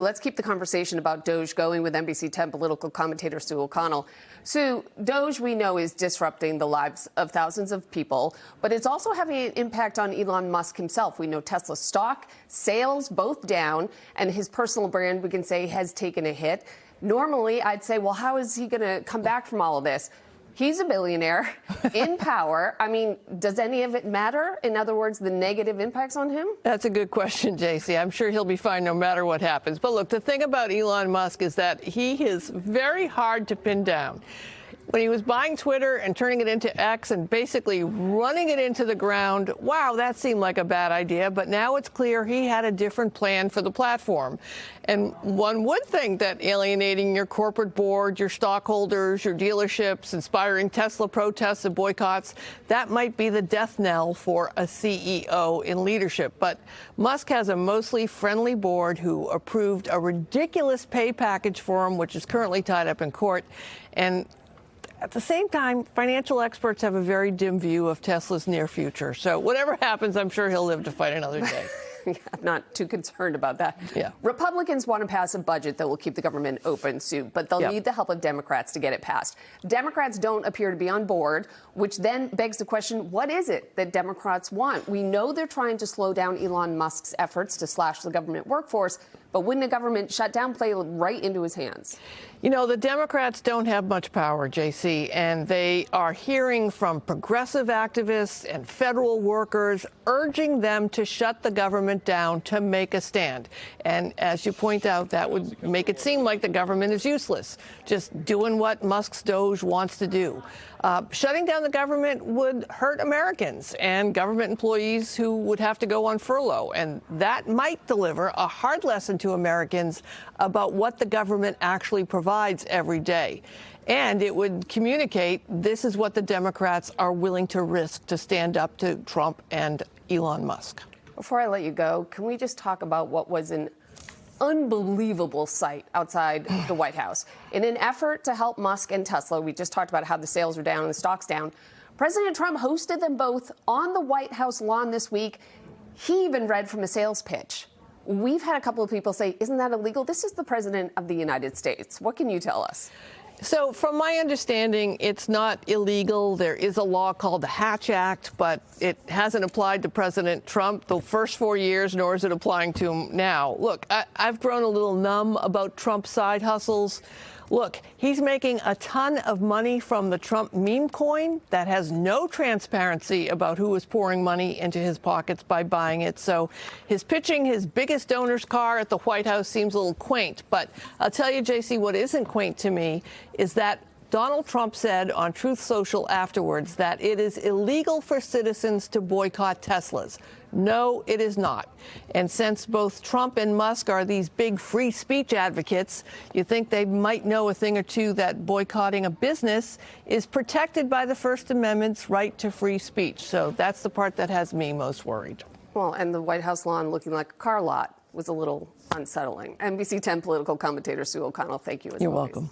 Let's keep the conversation about Doge going with NBC 10 political commentator Sue O'Connell. Sue, Doge, we know, is disrupting the lives of thousands of people, but it's also having an impact on Elon Musk himself. We know Tesla stock, sales, both down, and his personal brand, we can say, has taken a hit. Normally, I'd say, well, how is he going to come back from all of this? He's a billionaire in power. I mean, does any of it matter? In other words, the negative impacts on him? That's a good question, JC. I'm sure he'll be fine no matter what happens. But look, the thing about Elon Musk is that he is very hard to pin down. When he was buying Twitter and turning it into X and basically running it into the ground, wow, that seemed like a bad idea. But now it's clear he had a different plan for the platform. And one would think that alienating your corporate board, your stockholders, your dealerships, inspiring Tesla protests and boycotts, that might be the death knell for a CEO in leadership. But Musk has a mostly friendly board who approved a ridiculous pay package for him, which is currently tied up in court. And at the same time, financial experts have a very dim view of Tesla's near future. So whatever happens, I'm sure he'll live to fight another day. I'm not too concerned about that. Yeah. Republicans want to pass a budget that will keep the government open soon, but they'll need the help of Democrats to get it passed. Democrats don't appear to be on board, which then begs the question, what is it that Democrats want? We know they're trying to slow down Elon Musk's efforts to slash the government workforce, but wouldn't a government shutdown play right into his hands? You know, the Democrats don't have much power, JC, and they are hearing from progressive activists and federal workers urging them to shut the government down to make a stand. And as you point out, that would make it seem like the government is useless, just doing what Musk's Doge wants to do. Shutting down the government would hurt Americans and government employees who would have to go on furlough. And that might deliver a hard lesson to Americans about what the government actually provides every day. And it would communicate this is what the Democrats are willing to risk to stand up to Trump and Elon Musk. Before I let you go, can we just talk about what was an unbelievable sight outside the White House? In an effort to help Musk and Tesla, we just talked about how the sales are down and the stock's down. President Trump hosted them both on the White House lawn this week. He even read from a sales pitch. We've had a couple of people say, isn't that illegal? This is the president of the United States. What can you tell us? So from my understanding, it's not illegal. There is a law called the Hatch Act, but it hasn't applied to President Trump the first 4 years, nor is it applying to him now. Look, I've grown a little numb about Trump's side hustles. Look, he's making a ton of money from the Trump meme coin that has no transparency about who is pouring money into his pockets by buying it. So his pitching his biggest donor's car at the White House seems a little quaint. But I'll tell you, JC, what isn't quaint to me is that Donald Trump said on Truth Social afterwards that it is illegal for citizens to boycott Teslas. No, it is not. And since both Trump and Musk are these big free speech advocates, you think they might know a thing or two that boycotting a business is protected by the First Amendment's right to free speech. So that's the part that has me most worried. Well, and the White House lawn looking like a car lot was a little unsettling. NBC 10 political commentator Sue O'Connell, thank you as always. You're welcome.